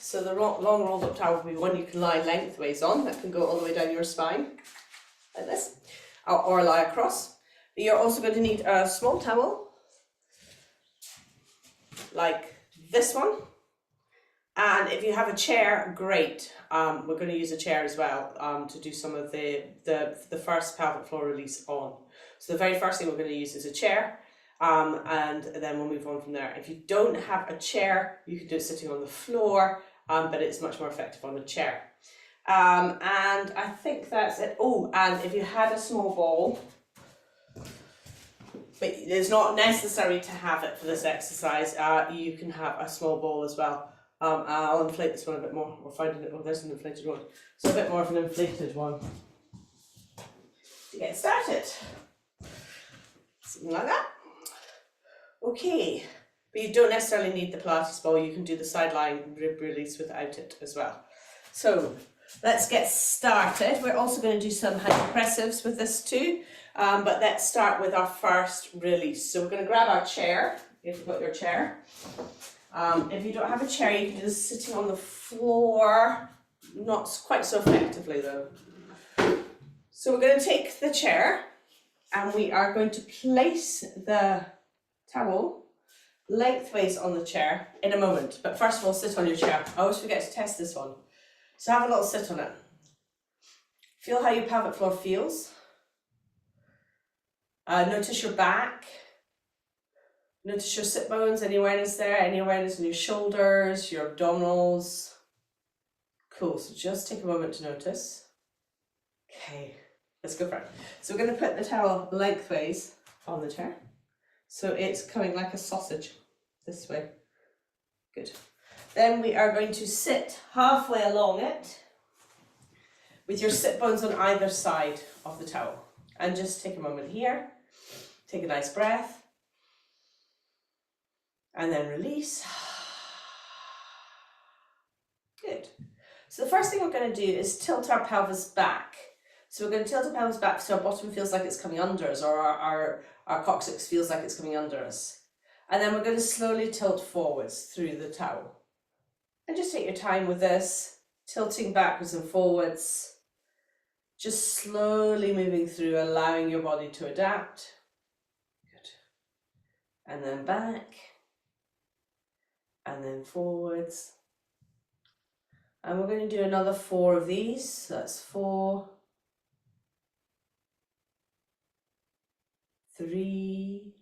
So the long rolled up towel will be one you can lie lengthways on, that can go all the way down your spine, like this, or lie across. But you're also going to need a small towel, like this one. And if you have a chair, great. We're going to use a chair as well to do some of the first pelvic floor release on. So the very first thing we're going to use is a chair, and then we'll move on from there. If you don't have a chair, you can do it sitting on the floor, but it's much more effective on a chair. And I think that's it. Oh, and if you had a small ball, but it's not necessary to have it for this exercise, you can have a small ball as well. I'll inflate this one a bit more. We're finding it. Oh, there's an inflated one. So a bit more of an inflated one to get started. Something like that. Okay, but you don't necessarily need the Pilates ball. You can do the side-lying rib release without it as well. So let's get started. We're also going to do some hypopressives with this too, but let's start with our first release. So we're going to grab our chair, if you've got your chair. If you don't have a chair, you can do this sitting on the floor, not quite so effectively though. So we're going to take the chair and we are going to place the towel lengthways on the chair in a moment. But first of all, sit on your chair. I always forget to test this one. So have a little sit on it. Feel how your pelvic floor feels. Notice your back. Notice your sit bones, any awareness there, any awareness in your shoulders, your abdominals. Cool, so just take a moment to notice. Okay, let's go for it. So we're going to put the towel lengthways on the chair. So it's coming like a sausage this way. Good. Then we are going to sit halfway along it with your sit bones on either side of the towel. And just take a moment here. Take a nice breath. And then release. Good. So the first thing we're going to do is tilt our pelvis back. So we're going to tilt our pelvis back so our bottom feels like it's coming under us, or our coccyx feels like it's coming under us. And then we're going to slowly tilt forwards through the towel. And just take your time with this, tilting backwards and forwards. Just slowly moving through, allowing your body to adapt. Good. And then back. And then forwards. And we're going to do another 4 of these. So that's 4, 3,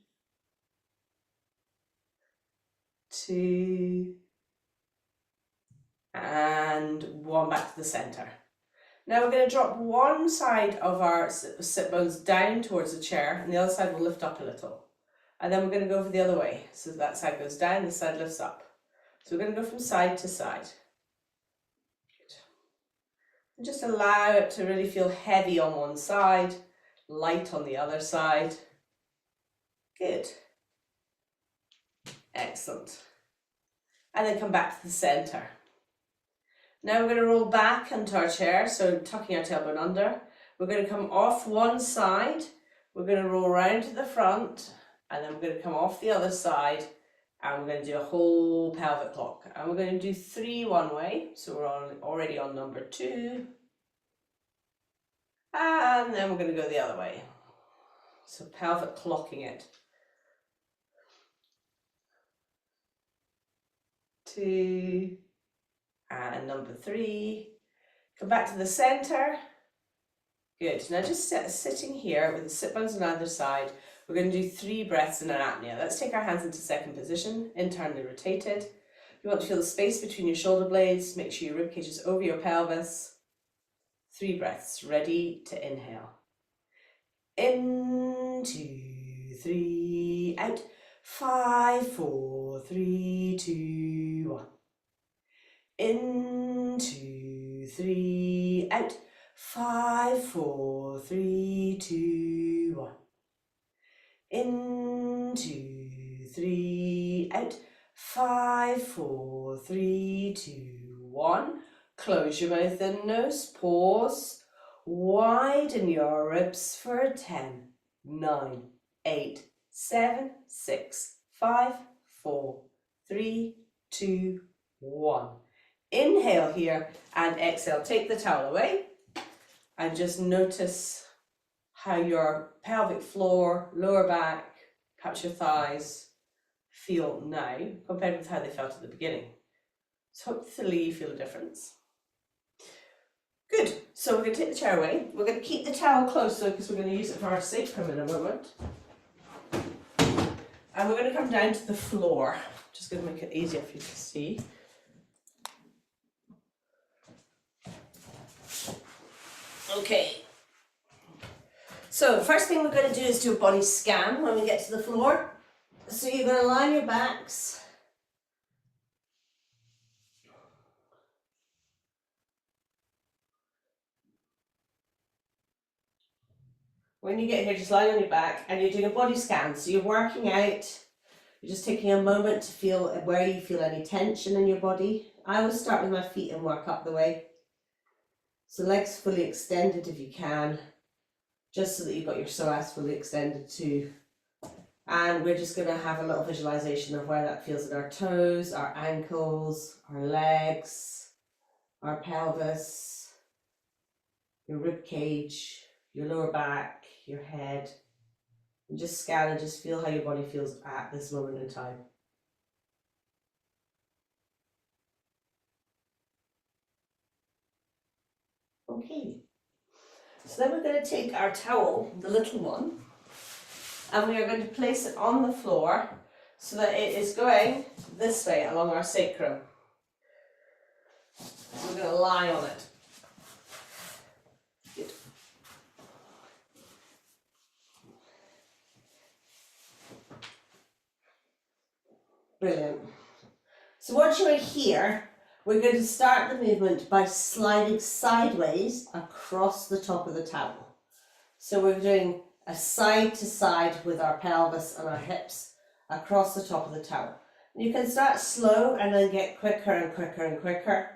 2, and 1 back to the center. Now we're going to drop one side of our sit bones down towards the chair, and the other side will lift up a little. And then we're going to go over the other way. So that side goes down, this side lifts up. So we're going to go from side to side. Good. And just allow it to really feel heavy on one side, light on the other side. Good. Excellent. And then come back to the center. Now we're going to roll back into our chair, so tucking our tailbone under. We're going to come off one side, we're going to roll around to the front, and then we're going to come off the other side, and we're going to do a whole pelvic clock. And we're going to do 3 one way, so we're already on number 2. And then we're going to go the other way. So pelvic clocking it. 2, and number 3. Come back to the center. Good. Now just sitting here with the sit bones on either side, we're going to do 3 breaths in an apnea. Let's take our hands into second position, internally rotated. You want to feel the space between your shoulder blades. Make sure your ribcage is over your pelvis. 3 breaths. Ready to inhale. In, 2, 3, out. 5, 4, 3, 2, 1. In, 2, 3, out. 5, 4, 3, 2, 1. In, 2, 3, out. 5, 4, 3, 2, 1. Close your mouth and nose. Pause. Widen your ribs for 10, 9, 8, 7, 6, 5, 4, 3, 2, 1. inhale here and exhale. Take the towel away and just notice how your pelvic floor, lower back, perhaps your thighs feel now compared with how they felt at the beginning. So hopefully you feel a difference. Good, so we're going to take the chair away. We're going to keep the towel close though because we're going to use it for our sacrum in a moment. And we're going to come down to the floor. Just going to make it easier for you to see. Okay. So the first thing we're going to do is do a body scan when we get to the floor. So you're going to lie on your backs. When you get here, just lie on your back and you're doing a body scan. So you're working out, you're just taking a moment to feel where you feel any tension in your body. I always start with my feet and work up the way. So legs fully extended if you can, just so that you've got your psoas fully extended too. And we're just going to have a little visualization of where that feels in our toes, our ankles, our legs, our pelvis, your rib cage, your lower back, your head. And just scan and just feel how your body feels at this moment in time. Okay. So then we're going to take our towel, the little one, and we are going to place it on the floor so that it is going this way along our sacrum. So we're going to lie on it. Good. Brilliant. So once you're here, we're going to start the movement by sliding sideways across the top of the towel. So we're doing a side to side with our pelvis and our hips across the top of the towel. And you can start slow and then get quicker and quicker and quicker.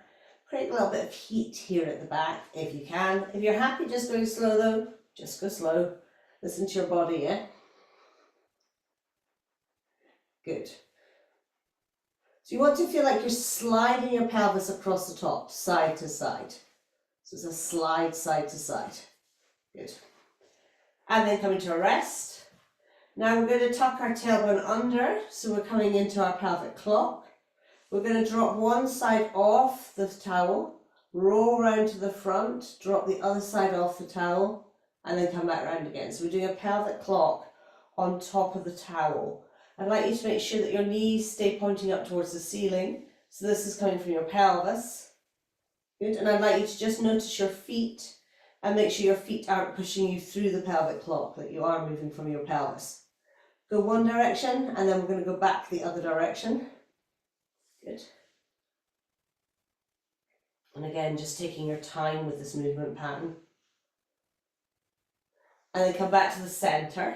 Create a little bit of heat here at the back if you can. If you're happy just going slow though, just go slow. Listen to your body, yeah? Good. So you want to feel like you're sliding your pelvis across the top, side to side. So it's a slide side to side. Good. And then coming to a rest. Now we're going to tuck our tailbone under, so we're coming into our pelvic clock. We're going to drop one side off the towel, roll round to the front, drop the other side off the towel, and then come back round again. So we're doing a pelvic clock on top of the towel. I'd like you to make sure that your knees stay pointing up towards the ceiling. So this is coming from your pelvis. Good, and I'd like you to just notice your feet and make sure your feet aren't pushing you through the pelvic clock, that you are moving from your pelvis. Go one direction and then we're going to go back the other direction. Good. And again, just taking your time with this movement pattern. And then come back to the centre.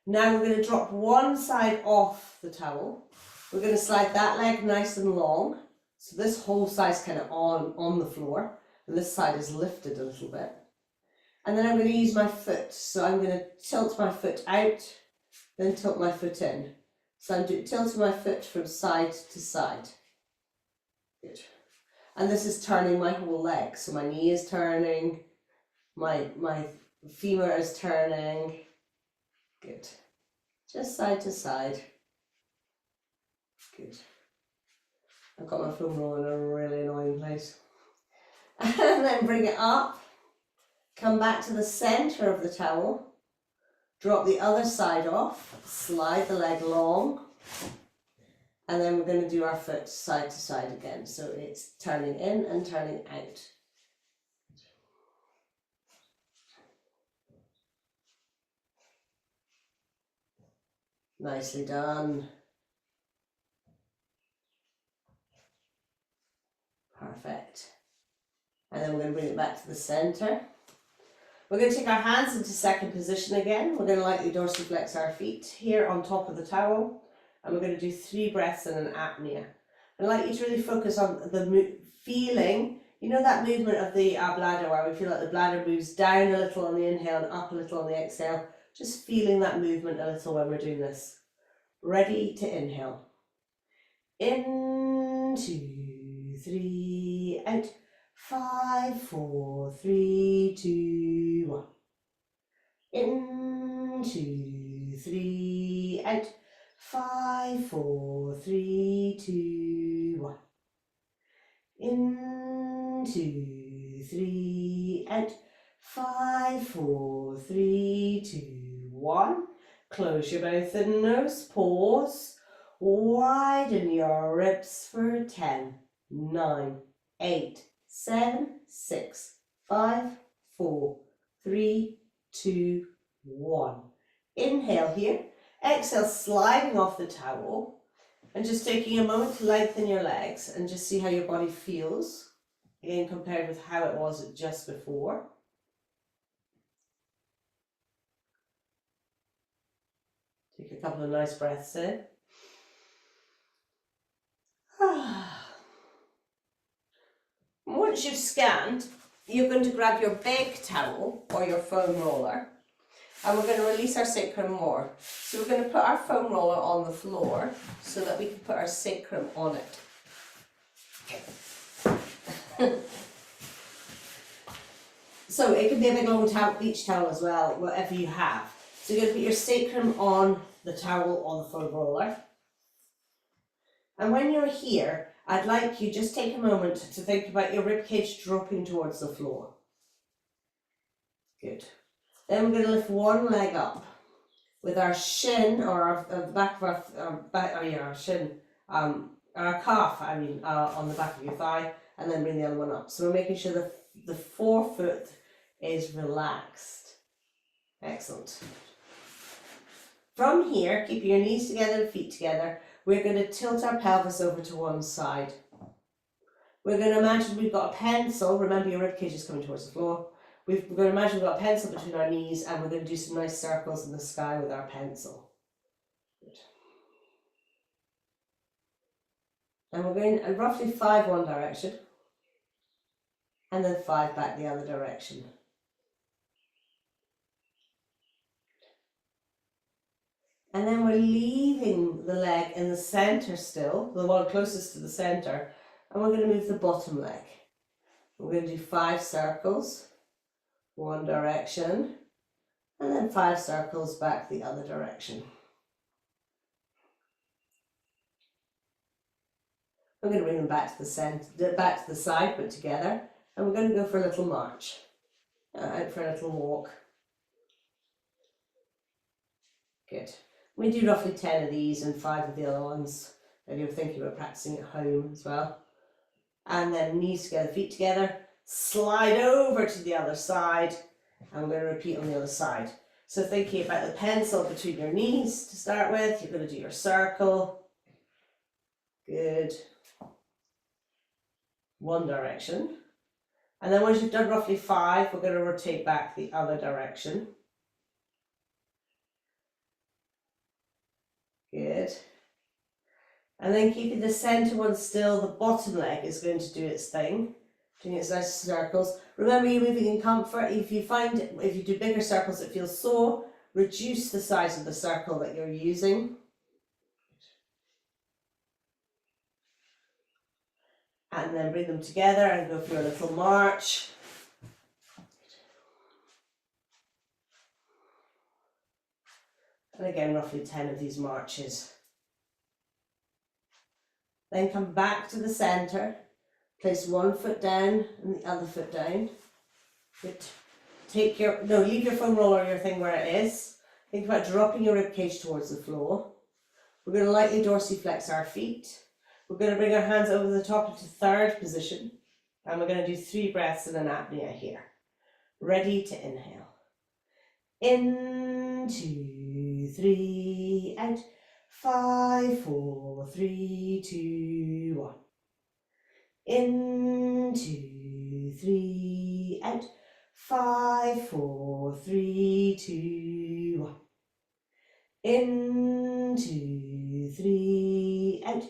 Now we're going to drop one side off the towel. We're going to slide that leg nice and long. So this whole side's kind of on the floor. And this side is lifted a little bit. And then I'm going to use my foot. So I'm going to tilt my foot out, then tilt my foot in. So I'm tilting my foot from side to side. Good. And this is turning my whole leg. So my knee is turning, my femur is turning. Good. Just side to side. Good. I've got my foam roll in a really annoying place. And then bring it up. Come back to the centre of the towel. Drop the other side off. Slide the leg long. And then we're going to do our foot side to side again. So it's turning in and turning out. Nicely done. Perfect. And then we're going to bring it back to the centre. We're going to take our hands into second position again. We're going to lightly dorsiflex our feet here on top of the towel. And we're going to do 3 breaths in an apnea. I'd like you to really focus on the feeling, you know, that movement of the bladder where we feel like the bladder moves down a little on the inhale and up a little on the exhale. Just feeling that movement a little when we're doing this. Ready to inhale. In, 2, 3, out. 5, 4, 3, 2, 1. In, 2, 3, out. 5, 4, 3, 2, 1. In, 2, 3, out. 5, 4, 3, 2, 1. Close your mouth and nose, pause. Widen your ribs for 10, 9, 8, 7, 6, 5, 4, 3, 2, 1. Inhale here. Exhale, sliding off the towel and just taking a moment to lengthen your legs and just see how your body feels, again compared with how it was just before. Take a couple of nice breaths in. Once you've scanned, you're going to grab your big towel or your foam roller, and we're going to release our sacrum more. So we're going to put our foam roller on the floor so that we can put our sacrum on it. So it can be a big long towel, beach towel as well, whatever you have. So you're going to put your sacrum on the towel on the foam roller. And when you're here, I'd like you just take a moment to think about your ribcage dropping towards the floor. Good. Then we're going to lift one leg up with our shin, or the back of our shin, our calf, on the back of your thigh, and then bring the other one up. So we're making sure that the forefoot is relaxed. Excellent. From here, keep your knees together and feet together. We're going to tilt our pelvis over to one side. We're going to imagine we've got a pencil. Remember, your ribcage is coming towards the floor. We're going to imagine we've got a pencil between our knees, and we're going to do some nice circles in the sky with our pencil. Good. And we're going roughly 5 one direction, and then 5 back the other direction. And then we're leaving the leg in the center still, the one closest to the center, and we're going to move the bottom leg. We're going to do 5 circles, one direction, and then 5 circles back the other direction. I'm going to bring them back to the center, back to the side, but together, and we're going to go for a little march, out for a little walk. Good. We do roughly 10 of these and 5 of the other ones if you're thinking about practicing at home as well. And then knees together, feet together, slide over to the other side, and we're going to repeat on the other side. So thinking about the pencil between your knees to start with, you're going to do your circle. Good. One direction. And then once you've done roughly 5, we're going to rotate back the other direction. Good. And then keeping the centre one still, the bottom leg is going to do its thing, doing its nice circles. Remember, you're moving in comfort. If you do bigger circles that feel sore, reduce the size of the circle that you're using. And then bring them together and go for a little march. And again, roughly 10 of these marches. Then come back to the centre. Place one foot down and the other foot down. Good. Leave your foam roller or your thing where it is. Think about dropping your ribcage towards the floor. We're going to lightly dorsiflex our feet. We're going to bring our hands over the top into third position. And we're going to do 3 breaths in an apnea here. Ready to inhale. In, 2, 3, out. 5, 4, 3, 2, 1. In, 2, 3, out. 5, 4, 3, 2, 1. In, 2, 3, out.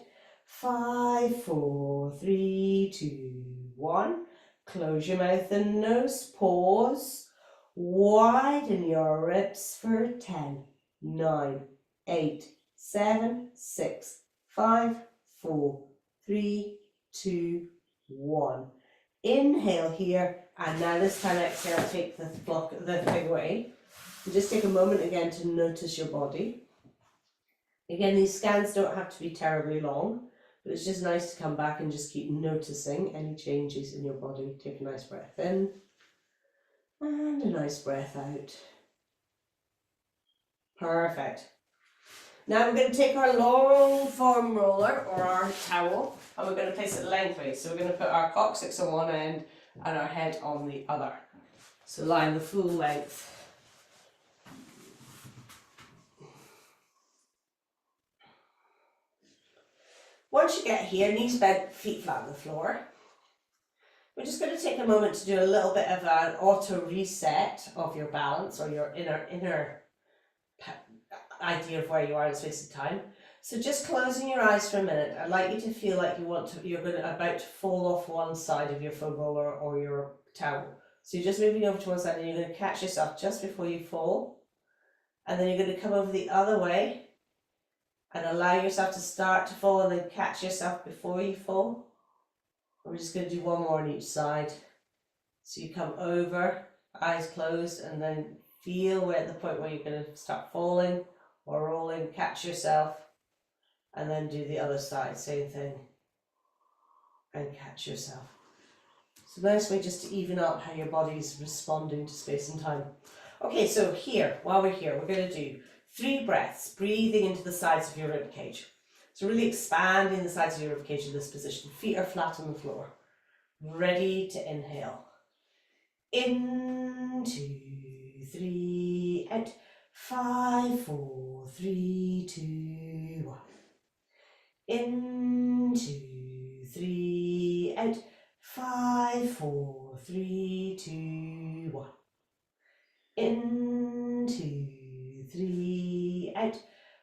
5, 4, 3, 2, 1. Close your mouth and nose. Pause. Widen your ribs for 10, 9, 8, 7, 6, 5, 4, 3, 2, one. Inhale here, and now this time exhale, take the thing away. And just take a moment again to notice your body. Again, these scans don't have to be terribly long, but it's just nice to come back and just keep noticing any changes in your body. Take a nice breath in, and a nice breath out. Perfect. Now we're going to take our long foam roller or our towel and we're going to place it lengthways. So we're going to put our coccyx on one end and our head on the other. So line the full length. Once you get here, knees bent, feet flat on the floor. We're just going to take a moment to do a little bit of an auto reset of your balance or your inner idea of where you are in space and time. So just closing your eyes for a minute, I'd like you to feel like you're about to fall off one side of your foam roller or your towel. So you're just moving over to one side and you're going to catch yourself just before you fall. And then you're going to come over the other way and allow yourself to start to fall and then catch yourself before you fall. We're just going to do one more on each side. So you come over, eyes closed, and then feel we're at the point where you're going to start falling or rolling, catch yourself, and then do the other side, same thing, and catch yourself. So nice way just to even up how your body's responding to space and time. Okay, so here, while we're here, we're going to do 3 breaths, breathing into the sides of your rib cage. So really expanding the sides of your rib cage in this position. Feet are flat on the floor. Ready to inhale. In, 2, 3, out. 5, 4, 3, 2, 1. In, 2, 3, out. 5, 4, 3, 2, 1. In, 2, 3, out.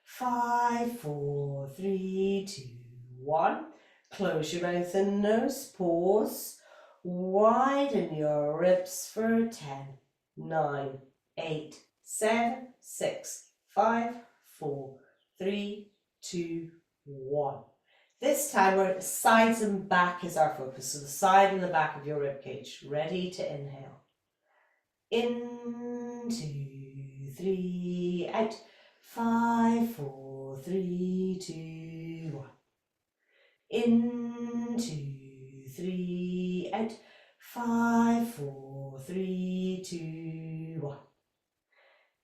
5, 4, 3, 2, 1. Close your mouth and nose. Pause. Widen your ribs for 10, 9, 8, 7, 6, 5, 4, 3, 2, 1. This time we're sides and back is our focus. So the side and the back of your rib cage. Ready to inhale. In, 2, 3, out. 5, 4, 3, 2, 1. In, 2, 3, out. 5, 4, 3, 2, 1.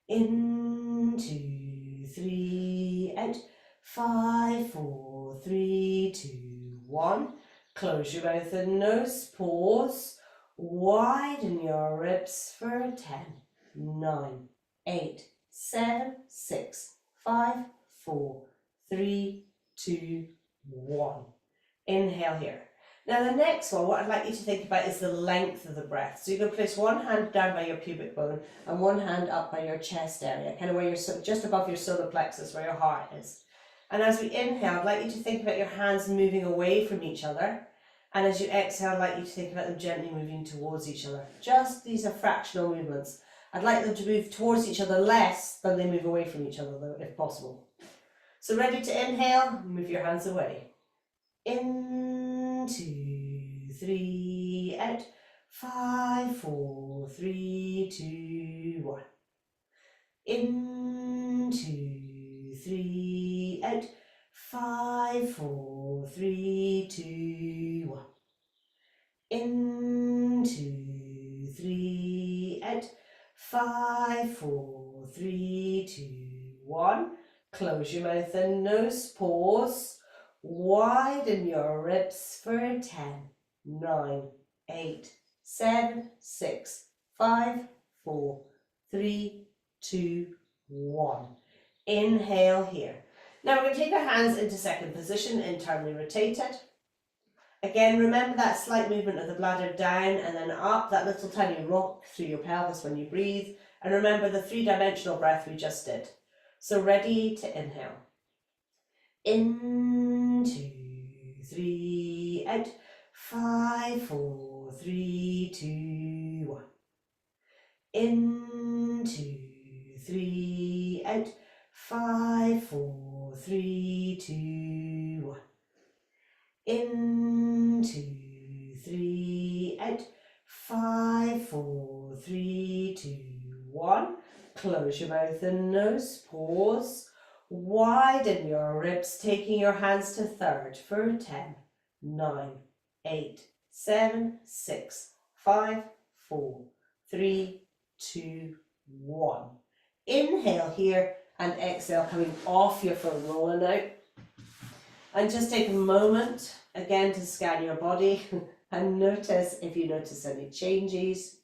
In, 2, 3, out. 5, 4, 3, 2, 1. Close your mouth and nose. Pause. Widen your ribs for 10, 9, 8, 7, 6, 5, 4, 3, 2, 1. Inhale here. Now the next one, what I'd like you to think about is the length of the breath. So you're going to place one hand down by your pubic bone and one hand up by your chest area, kind of where you're just above your solar plexus, where your heart is. And as we inhale, I'd like you to think about your hands moving away from each other. And as you exhale, I'd like you to think about them gently moving towards each other. Just these are fractional movements. I'd like them to move towards each other less than they move away from each other, though, if possible. So ready to inhale, move your hands away. In, 2, 3, out. 5, 4, 3, 2, 1. In, 2, 3, out. 5, 4, 3, 2, 1. In, 2, 3, out. 5, 4, 3, 2, 1. Close your mouth and nose. Pause. Widen your ribs for 10, 9, 8, 7, 6, 5, 4, 3, 2, 1. Inhale here. Now we're going to take our hands into second position, internally rotated. Again, remember that slight movement of the bladder down and then up, that little tiny rock through your pelvis when you breathe. And remember the 3-dimensional breath we just did. So ready to inhale. In, 2, 3, out. 5, 4, 3, 2, 1. In, 2, 3, out. 5, 4, 3, 2, 1. In, 2, 3, out. 5, 4, 3, 2, 1. Close your mouth and nose, pause. Widen your ribs, taking your hands to third for 10, 9, 8, 7, 6, 5, 4, 3, 2, 1. Inhale here and exhale, coming off your phone, rolling out. And just take a moment again to scan your body and notice if you notice any changes.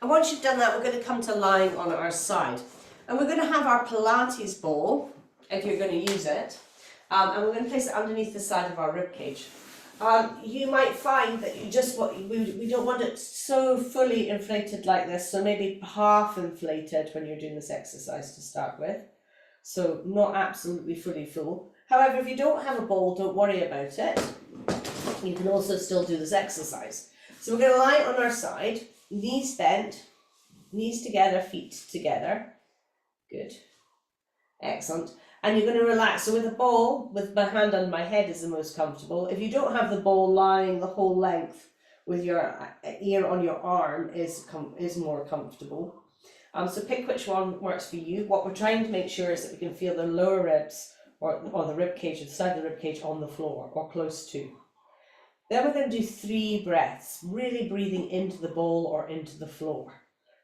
And once you've done that, we're going to come to lying on our side. And we're going to have our Pilates ball, if you're going to use it, and we're going to place it underneath the side of our ribcage. You might find that you just we don't want it so fully inflated like this, so maybe half inflated when you're doing this exercise to start with. So not absolutely fully full. However, if you don't have a ball, don't worry about it. You can also still do this exercise. So we're going to lie on our side, knees bent, knees together, feet together. Good. Excellent. And you're going to relax. So with a ball, with my hand on my head is the most comfortable. If you don't have the ball lying the whole length with your ear on your arm is more comfortable. So pick which one works for you. What we're trying to make sure is that we can feel the lower ribs or the rib cage, the side of the rib cage on the floor or close to. Then we're going to do 3 breaths, really breathing into the bowl or into the floor.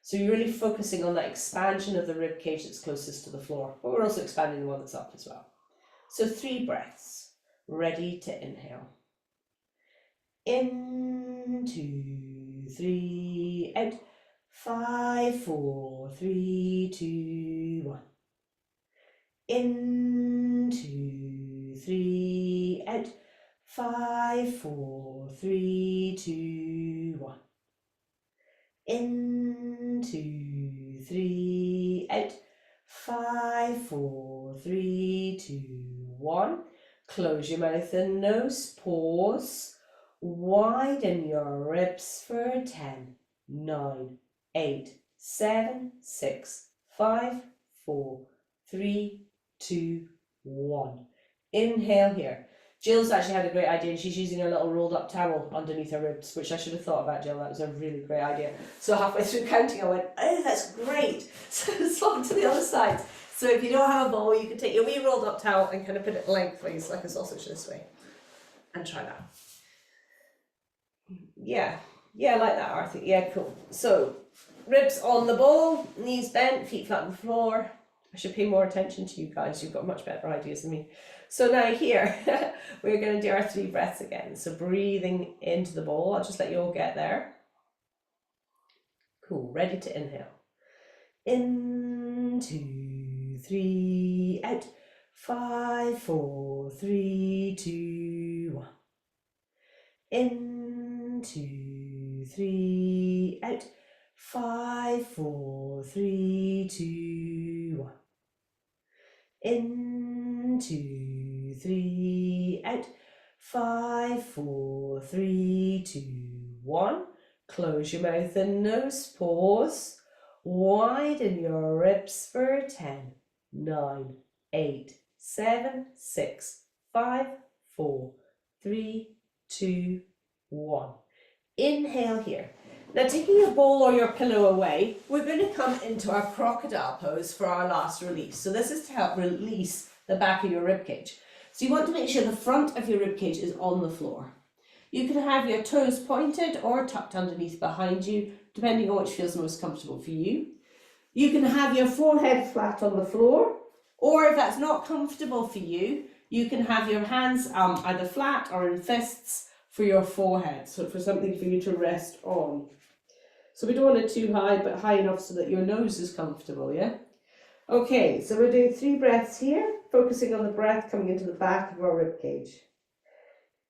So you're really focusing on that expansion of the rib cage that's closest to the floor, but we're also expanding the one that's up as well. So 3 breaths, ready to inhale. In, 2, 3, out. 5, 4, 3, 2, 1. In, 2, 3, out. 5, 4, 3, 2, 1. In, 2, 3, out. 5, 4, 3, 2, 1. Close your mouth and nose, pause. Widen your ribs for 10, 9, 8, 7, 6, 5, 4, 3, 2, 1. Inhale here. Jill's actually had a great idea and she's using her little rolled up towel underneath her ribs, which I should have thought about, Jill. That was a really great idea. So halfway through counting, I went, oh, that's great. So swap to the other side. So if you don't have a bowl, you can take your wee rolled up towel and kind of put it lengthways like a sausage this way. And try that. Yeah, like that, Arthur. Yeah, cool. So ribs on the bowl, knees bent, feet flat on the floor. I should pay more attention to you guys. You've got much better ideas than me. So now here, we're going to do our 3 breaths again. So breathing into the bowl. I'll just let you all get there. Cool. Ready to inhale. In, 2, 3, out. 5, 4, 3, 2, 1. In, 2, 3, out. 5, 4, 3, 2, 1. In, 2, 3, out. 5, 4, 3, 2, 1. Close your mouth and nose, pause. Widen your ribs for 10, 9, 8, 7, 6, 5, 4, 3, 2, 1. Inhale here. Now taking your bowl or your pillow away, we're going to come into our crocodile pose for our last release. So this is to help release the back of your ribcage. So you want to make sure the front of your ribcage is on the floor. You can have your toes pointed or tucked underneath behind you, depending on which feels most comfortable for you. You can have your forehead flat on the floor, or if that's not comfortable for you, you can have your hands either flat or in fists for your forehead, so for something for you to rest on. So we don't want it too high, but high enough so that your nose is comfortable, yeah? Okay, so we're doing 3 breaths here, focusing on the breath coming into the back of our ribcage.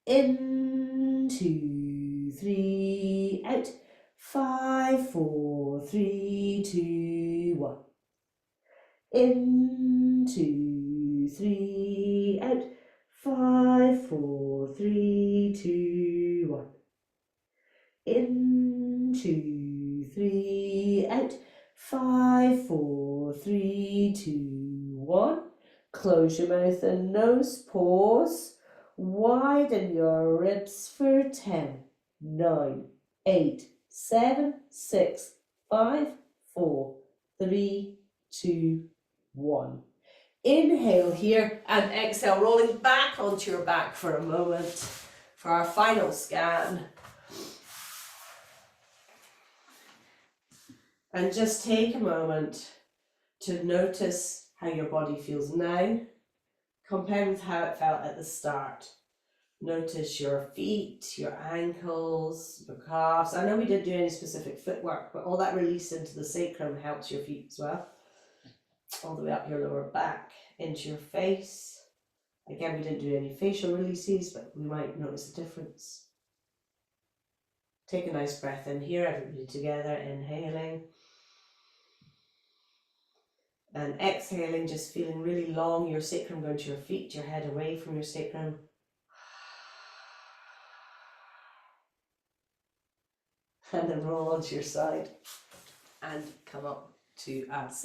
In, 2, 3, out. 5, 4, 3, 2, 1. In, 2, 3, out. 5, 4, 3, 2, 1. In, 2, 3, out. 5, 4, 3, 2, 1. Close your mouth and nose, pause. Widen your ribs for 10, 9, 8, 7, 6, 5, 4, 3, 2, 1. Inhale here and exhale, rolling back onto your back for a moment for our final scan. And just take a moment to notice how your body feels now compared with how it felt at the start. Notice your feet, your ankles, your calves. I know we didn't do any specific footwork, but all that release into the sacrum helps your feet as well. All the way up your lower back, into your face. Again, we didn't do any facial releases, but we might notice a difference. Take a nice breath in here, everybody together, inhaling. And exhaling, just feeling really long, your sacrum going to your feet, your head away from your sacrum. And then roll onto your side and come up to a